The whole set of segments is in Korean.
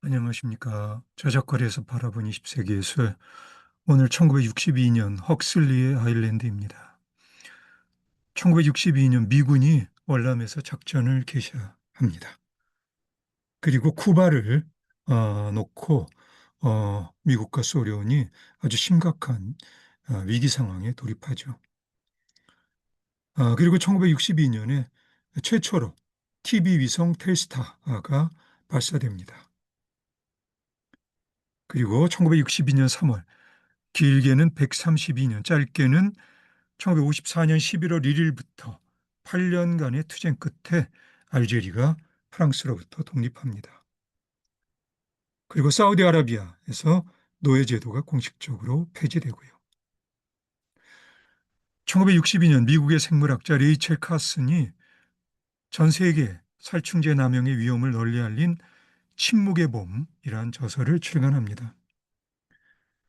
안녕하십니까. 저작거리에서 바라본 20세기 예술. 오늘 1962년 헉슬리의 아일랜드입니다. 1962년 미군이 월남에서 작전을 개시합니다. 그리고 쿠바를 놓고 미국과 소련이 아주 심각한 위기 상황에 돌입하죠. 그리고 1962년에 최초로 TV 위성 텔스타가 발사됩니다. 그리고 1962년 3월 길게는 132년, 짧게는 1954년 11월 1일부터 8년간의 투쟁 끝에 알제리가 프랑스로부터 독립합니다. 그리고 사우디아라비아에서 노예제도가 공식적으로 폐지되고요. 1962년 미국의 생물학자 레이첼 카슨이 전 세계 살충제 남용의 위험을 널리 알린 침묵의 봄이라는 저서를 출간합니다.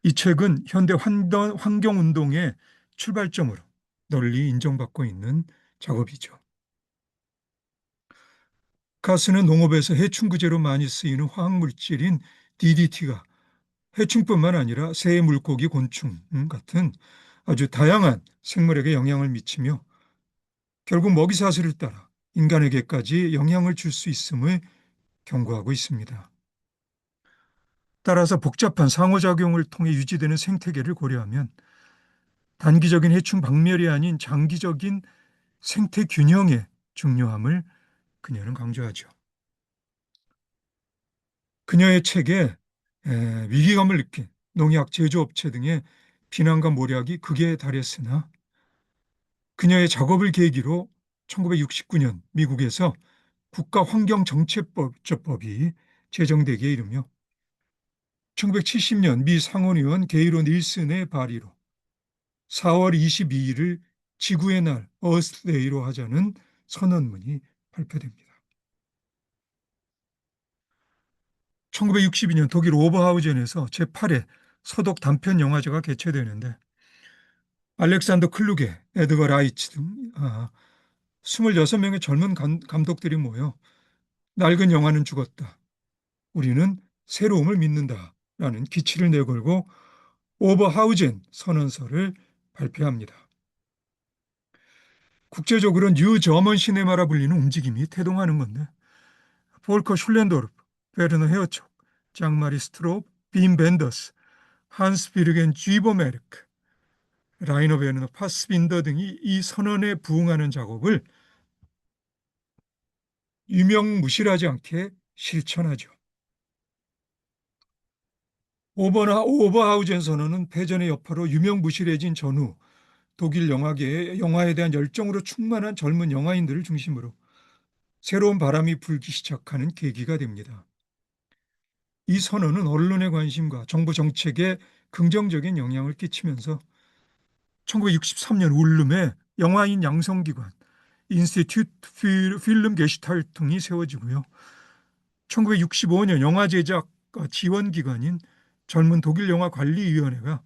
이 책은 현대 환경운동의 출발점으로 널리 인정받고 있는 작업이죠. 가스는 농업에서 해충구제로 많이 쓰이는 화학물질인 DDT가 해충뿐만 아니라 새, 물고기, 곤충 같은 아주 다양한 생물에게 영향을 미치며 결국 먹이사슬을 따라 인간에게까지 영향을 줄 수 있음을 경고하고 있습니다. 따라서 복잡한 상호작용을 통해 유지되는 생태계를 고려하면 단기적인 해충 박멸이 아닌 장기적인 생태 균형의 중요함을 그녀는 강조하죠. 그녀의 책에 위기감을 느낀 농약 제조업체 등의 비난과 모략이 극에 달했으나 그녀의 작업을 계기로 1969년 미국에서 국가환경정책법이 제정되기에 이르며 1970년 미 상원의원 게이로 닐슨의 발의로 4월 22일을 지구의 날 어스데이로 하자는 선언문이 발표됩니다. 1962년 독일 오버하우젠에서 제8회 서독 단편 영화제가 개최되는데 알렉산더 클루게, 에드거 라이츠 등 26명의 젊은 감독들이 모여 낡은 영화는 죽었다. 우리는 새로움을 믿는다. 라는 기치를 내걸고 오버하우젠 선언서를 발표합니다. 국제적으로 뉴 저먼 시네마라 불리는 움직임이 태동하는 건데 폴커 슐렌도르프, 베르너 헤어촉, 장마리 스트로브, 빔 벤더스, 한스 비르겐 쥐버메르크, 라이너 베르너 파스빈더 등이 이 선언에 부응하는 작업을 유명무실하지 않게 실천하죠. 오버하우젠 선언은 패전의 여파로 유명무실해진 전후 독일 영화계에 영화에 대한 열정으로 충만한 젊은 영화인들을 중심으로 새로운 바람이 불기 시작하는 계기가 됩니다. 이 선언은 언론의 관심과 정부 정책에 긍정적인 영향을 끼치면서 1963년 울름에 영화인 양성기관 인스티튜트 필름 게슈탈퉁이 세워지고요. 1965년 영화 제작 지원기관인 젊은 독일 영화 관리위원회가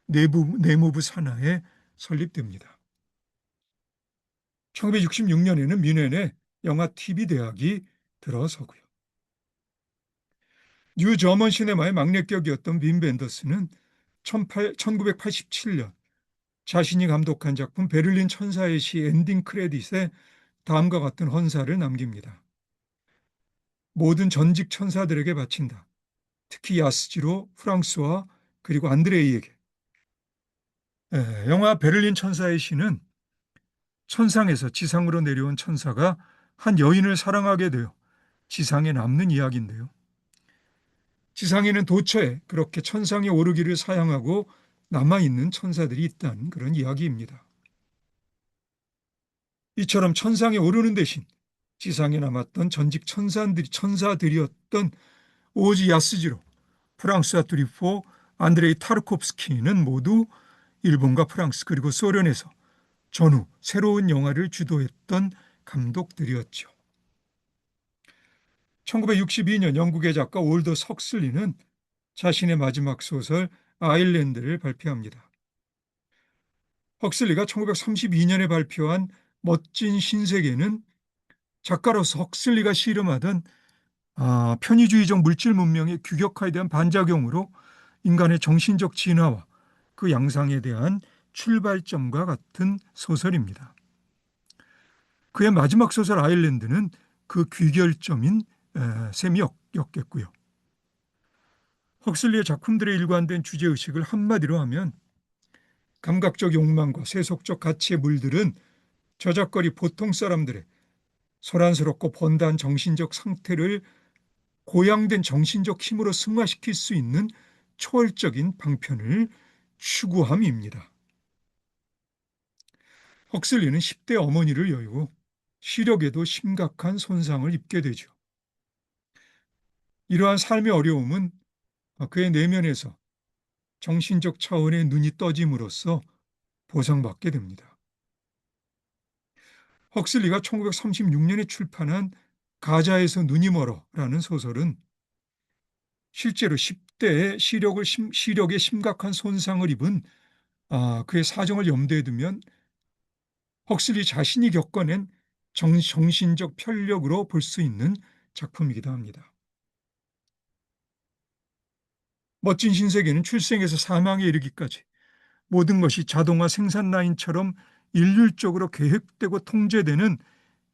내무부 산하에 설립됩니다. 1966년에는 뮌헨에 영화 TV 대학이 들어서고요. 뉴 저먼 시네마의 막내격이었던 빈 벤더스는 1987년 자신이 감독한 작품 베를린 천사의 시 엔딩 크레딧에 다음과 같은 헌사를 남깁니다. 모든 전직 천사들에게 바친다. 특히 야스지로, 프랑스와 그리고 안드레이에게. 영화 베를린 천사의 시는 천상에서 지상으로 내려온 천사가 한 여인을 사랑하게 되어 지상에 남는 이야기인데요. 지상에는 도처에 그렇게 천상에 오르기를 사양하고 남아있는 천사들이 있다는 그런 이야기입니다. 이처럼 천상에 오르는 대신 지상에 남았던 전직 천사들이었던 오지 야스지로, 프랑스와 트리포, 안드레이 타르코프스키는 모두 일본과 프랑스 그리고 소련에서 전후 새로운 영화를 주도했던 감독들이었죠. 1962년 영국의 작가 올더 석슬리는 자신의 마지막 소설 아일랜드를 발표합니다. 헉슬리가 1932년에 발표한 멋진 신세계는 작가로서 헉슬리가 씨름하던 편의주의적 물질 문명의 규격화에 대한 반작용으로 인간의 정신적 진화와 그 양상에 대한 출발점과 같은 소설입니다. 그의 마지막 소설 아일랜드는 그 귀결점인 셈이었겠고요. 헉슬리의 작품들에 일관된 주제의식을 한마디로 하면 감각적 욕망과 세속적 가치에 물들은 저작거리 보통 사람들의 소란스럽고 번다한 정신적 상태를 고양된 정신적 힘으로 승화시킬 수 있는 초월적인 방편을 추구함입니다. 헉슬리는 10대 어머니를 여의고 시력에도 심각한 손상을 입게 되죠. 이러한 삶의 어려움은 그의 내면에서 정신적 차원의 눈이 떠짐으로써 보상받게 됩니다. 헉슬리가 1936년에 출판한 가자에서 눈이 멀어라는 소설은 실제로 10대의 시력에 심각한 손상을 입은 그의 사정을 염두에 두면 헉슬리 자신이 겪어낸 정신적 편력으로 볼 수 있는 작품이기도 합니다. 멋진 신세계는 출생에서 사망에 이르기까지 모든 것이 자동화 생산 라인처럼 일률적으로 계획되고 통제되는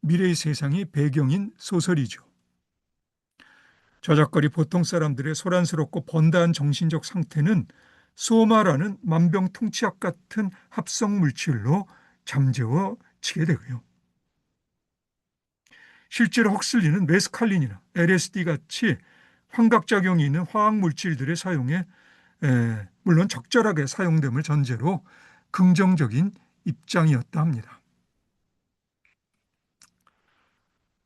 미래의 세상이 배경인 소설이죠. 저작거리 보통 사람들의 소란스럽고 번다한 정신적 상태는 소마라는 만병통치약 같은 합성 물질로 잠재워지게 되고요. 실제로 헉슬리는 메스칼린이나 LSD 같이 환각작용이 있는 화학물질들의 사용에 물론 적절하게 사용됨을 전제로 긍정적인 입장이었다 합니다.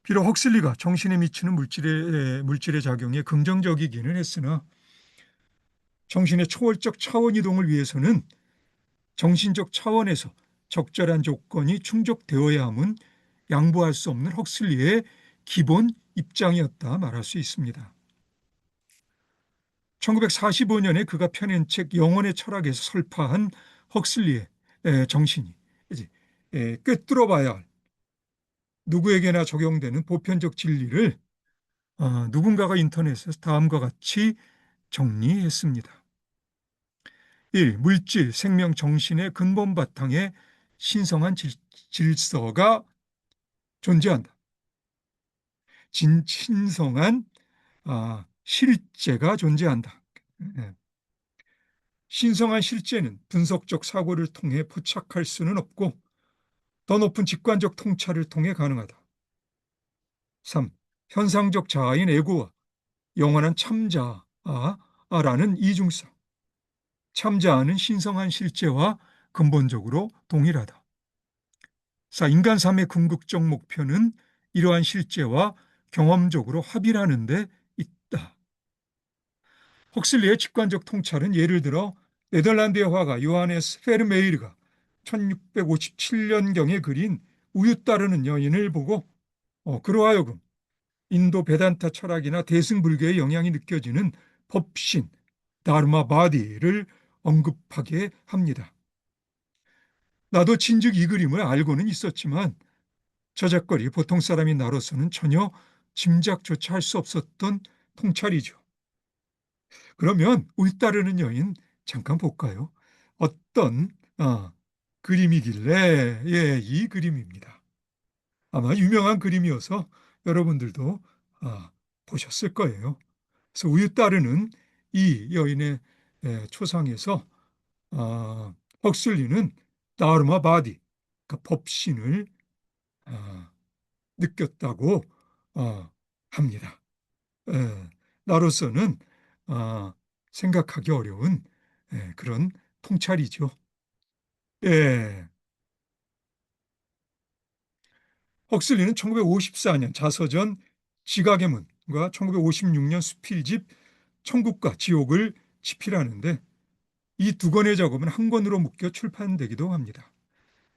비록 헉슬리가 정신에 미치는 물질의 작용에 긍정적이기는 했으나 정신의 초월적 차원 이동을 위해서는 정신적 차원에서 적절한 조건이 충족되어야 함은 양보할 수 없는 헉슬리의 기본 입장이었다 말할 수 있습니다. 1945년에 그가 펴낸 책 영혼의 철학에서 설파한 헉슬리의 정신이 꿰뚫어봐야 할 누구에게나 적용되는 보편적 진리를 누군가가 인터넷에서 다음과 같이 정리했습니다. 1. 물질, 생명, 정신의 근본 바탕에 신성한 질서가 존재한다. 신성한 실제가 존재한다. 신성한 실제는 분석적 사고를 통해 포착할 수는 없고 더 높은 직관적 통찰을 통해 가능하다. 3. 현상적 자아인 에고와 영원한 참자아라는 이중성. 참자아는 신성한 실제와 근본적으로 동일하다. 4. 인간 삶의 궁극적 목표는 이러한 실제와 경험적으로 합일하는 데 있다. 헉슬리의 직관적 통찰은 예를 들어 네덜란드의 화가 요하네스 페르메이르가 1657년경에 그린 우유 따르는 여인을 보고 그로 하여금 인도 베단타 철학이나 대승불교의 영향이 느껴지는 법신, 다르마 바디를 언급하게 합니다. 나도 진즉 이 그림을 알고는 있었지만 저작거리 보통 사람인 나로서는 전혀 짐작조차 할 수 없었던 통찰이죠. 그러면 우유 따르는 여인 잠깐 볼까요? 어떤 그림이길래 이 그림입니다. 아마 유명한 그림이어서 여러분들도 보셨을 거예요. 그래서 우유 따르는 이 여인의 초상에서 헉슬리는 다르마 바디, 그러니까 법신을 느꼈다고 합니다. 나로서는 생각하기 어려운 그런 통찰이죠. 예. 헉슬리는 1954년 자서전 지각의 문과 1956년 수필집 천국과 지옥을 집필하는데 이 두 권의 작업은 한 권으로 묶여 출판되기도 합니다.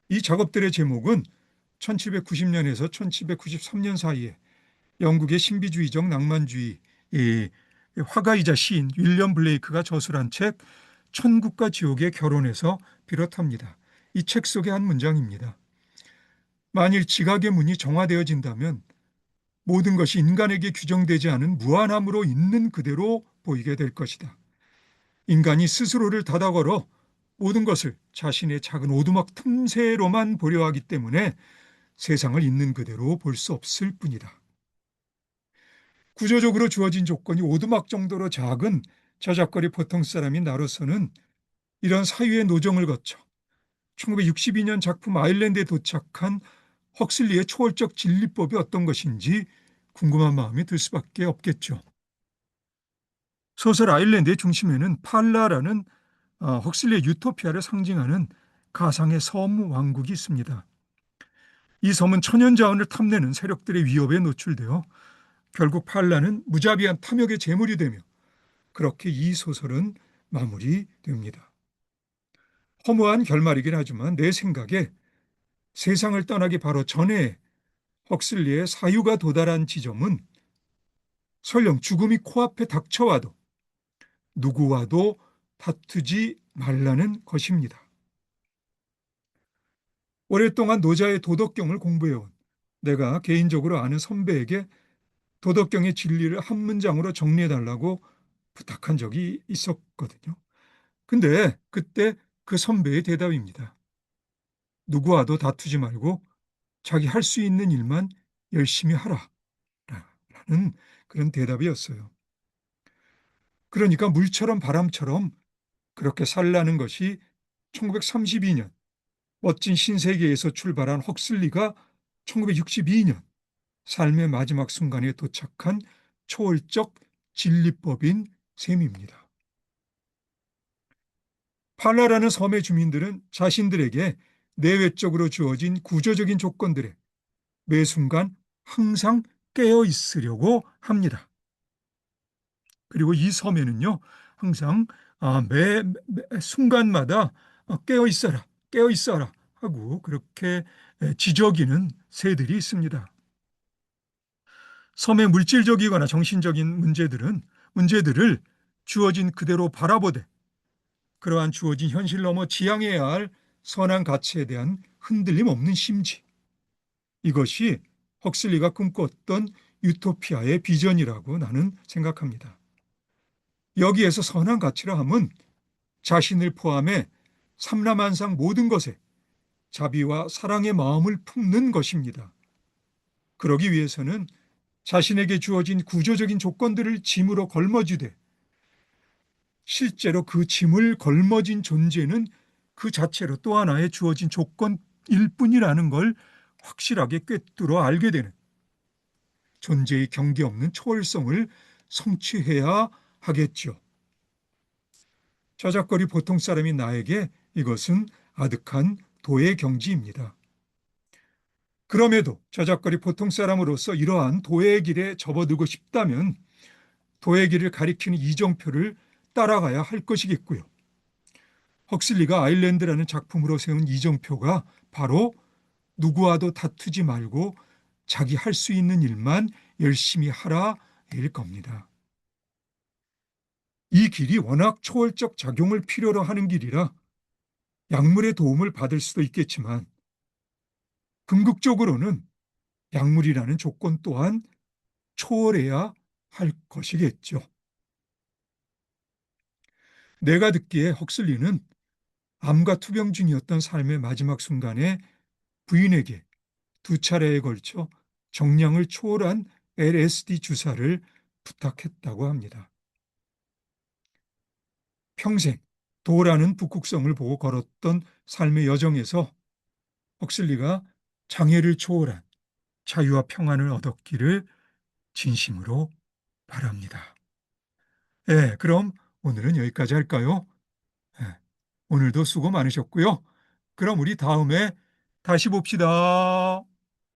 이 작업들의 제목은 1790년에서 1793년 사이에 영국의 신비주의적 낭만주의 화가이자 시인 윌리엄 블레이크가 저술한 책 천국과 지옥의 결혼에서 비롯합니다. 이 책 속의 한 문장입니다. 만일 지각의 문이 정화되어진다면 모든 것이 인간에게 규정되지 않은 무한함으로 있는 그대로 보이게 될 것이다. 인간이 스스로를 닫아 걸어 모든 것을 자신의 작은 오두막 틈새로만 보려 하기 때문에 세상을 있는 그대로 볼 수 없을 뿐이다. 구조적으로 주어진 조건이 오두막 정도로 작은 저작거리 보통 사람인 나로서는 이런 사유의 노정을 거쳐 1962년 작품 아일랜드에 도착한 헉슬리의 초월적 진리법이 어떤 것인지 궁금한 마음이 들 수밖에 없겠죠. 소설 아일랜드의 중심에는 팔라라는 헉슬리의 유토피아를 상징하는 가상의 섬 왕국이 있습니다. 이 섬은 천연자원을 탐내는 세력들의 위협에 노출되어 결국 팔라는 무자비한 탐욕의 제물이 되며 그렇게 이 소설은 마무리됩니다. 허무한 결말이긴 하지만 내 생각에 세상을 떠나기 바로 전에 헉슬리의 사유가 도달한 지점은 설령 죽음이 코앞에 닥쳐와도 누구와도 다투지 말라는 것입니다. 오랫동안 노자의 도덕경을 공부해온 내가 개인적으로 아는 선배에게 도덕경의 진리를 한 문장으로 정리해달라고 부탁한 적이 있었거든요. 근데 그때 그 선배의 대답입니다. 누구와도 다투지 말고 자기 할 수 있는 일만 열심히 하라. 라는 그런 대답이었어요. 그러니까 물처럼 바람처럼 그렇게 살라는 것이 1932년 멋진 신세계에서 출발한 헉슬리가 1962년 삶의 마지막 순간에 도착한 초월적 진리법인 셈입니다. 팔라라는 섬의 주민들은 자신들에게 내외적으로 주어진 구조적인 조건들에 매 순간 항상 깨어 있으려고 합니다. 그리고 이 섬에는요, 항상 매 순간마다 깨어 있어라, 깨어 있어라 하고 그렇게 지저귀는 새들이 있습니다. 섬의 물질적이거나 정신적인 문제들을 주어진 그대로 바라보되 그러한 주어진 현실 넘어 지향해야 할 선한 가치에 대한 흔들림 없는 심지. 이것이 헉슬리가 꿈꿨던 유토피아의 비전이라고 나는 생각합니다. 여기에서 선한 가치라 함은 자신을 포함해 삼라만상 모든 것에 자비와 사랑의 마음을 품는 것입니다. 그러기 위해서는 자신에게 주어진 구조적인 조건들을 짐으로 걸머쥐되 실제로 그 짐을 걸머진 존재는 그 자체로 또 하나의 주어진 조건일 뿐이라는 걸 확실하게 꿰뚫어 알게 되는 존재의 경계 없는 초월성을 성취해야 하겠죠. 저작거리 보통 사람인 나에게 이것은 아득한 도의 경지입니다. 그럼에도 저작거리 보통 사람으로서 이러한 도의 길에 접어들고 싶다면 도의 길을 가리키는 이정표를 따라가야 할 것이겠고요. 헉슬리가 아일랜드라는 작품으로 세운 이정표가 바로 누구와도 다투지 말고 자기 할 수 있는 일만 열심히 하라일 겁니다. 이 길이 워낙 초월적 작용을 필요로 하는 길이라 약물의 도움을 받을 수도 있겠지만 궁극적으로는 약물이라는 조건 또한 초월해야 할 것이겠죠. 내가 듣기에 헉슬리는 암과 투병 중이었던 삶의 마지막 순간에 부인에게 두 차례에 걸쳐 정량을 초월한 LSD 주사를 부탁했다고 합니다. 평생 도라는 북극성을 보고 걸었던 삶의 여정에서 헉슬리가 장애를 초월한 자유와 평안을 얻었기를 진심으로 바랍니다. 예, 그럼 오늘은 여기까지 할까요? 예, 오늘도 수고 많으셨고요. 그럼 우리 다음에 다시 봅시다.